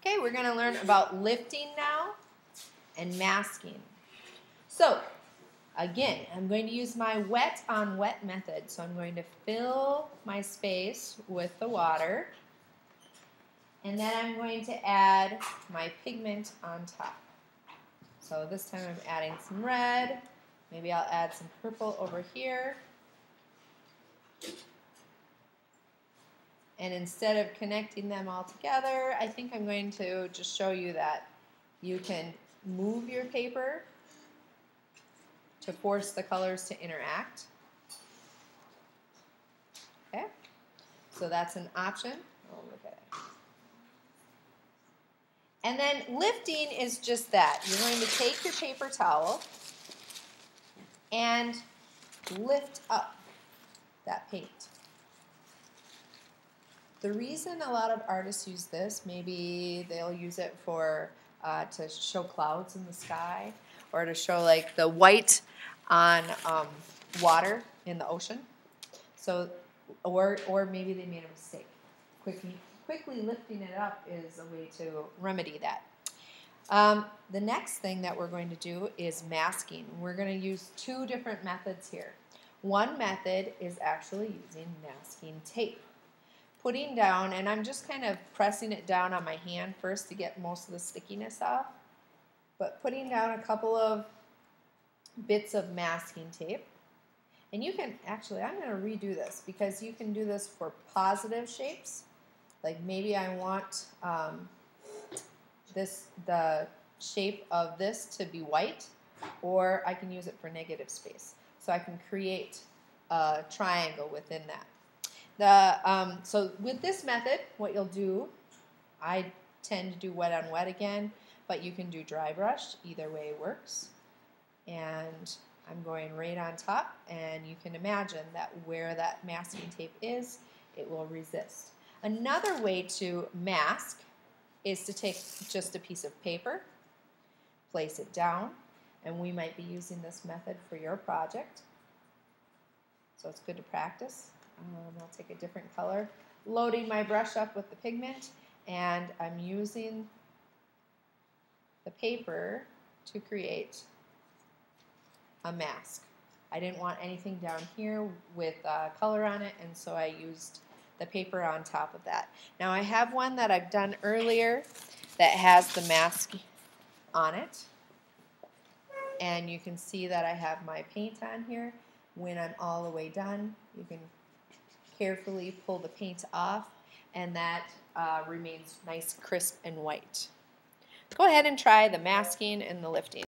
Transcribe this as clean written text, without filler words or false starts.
Okay, we're going to learn about lifting now and masking. So, again, I'm going to use my wet on wet method. So I'm going to fill my space with the water, and then I'm going to add my pigment on top. So this time I'm adding some red. Maybe I'll add some purple over here. And instead of connecting them all together, I think I'm going to just show you that you can move your paper to force the colors to interact. Okay, so that's an option. Oh, look at it. And then lifting is just that. You're going to take your paper towel and lift up that paint. The reason a lot of artists use this, maybe they'll use it for to show clouds in the sky, or to show like the white on water in the ocean. So, or maybe they made a mistake. Quickly lifting it up is a way to remedy that. The next thing that we're going to do is masking. We're going to use two different methods here. One method is actually using masking tape. Putting down, and I'm just kind of pressing it down on my hand first to get most of the stickiness off, but putting down a couple of bits of masking tape. And you can, actually, I'm going to redo this because you can do this for positive shapes. Like maybe I want the shape of this to be white, or I can use it for negative space. So I can create a triangle within that. So with this method, what you'll do, I tend to do wet on wet again, but you can do dry brush. Either way works. And I'm going right on top, and you can imagine that where that masking tape is, it will resist. Another way to mask is to take just a piece of paper, place it down, and we might be using this method for your project. So it's good to practice. I'll take a different color, loading my brush up with the pigment, and I'm using the paper to create a mask. I didn't want anything down here with color on it, and so I used the paper on top of that. Now I have one that I've done earlier that has the mask on it, and you can see that I have my paint on here. When I'm all the way done, you can carefully pull the paint off, and that remains nice, crisp, and white. Go ahead and try the masking and the lifting.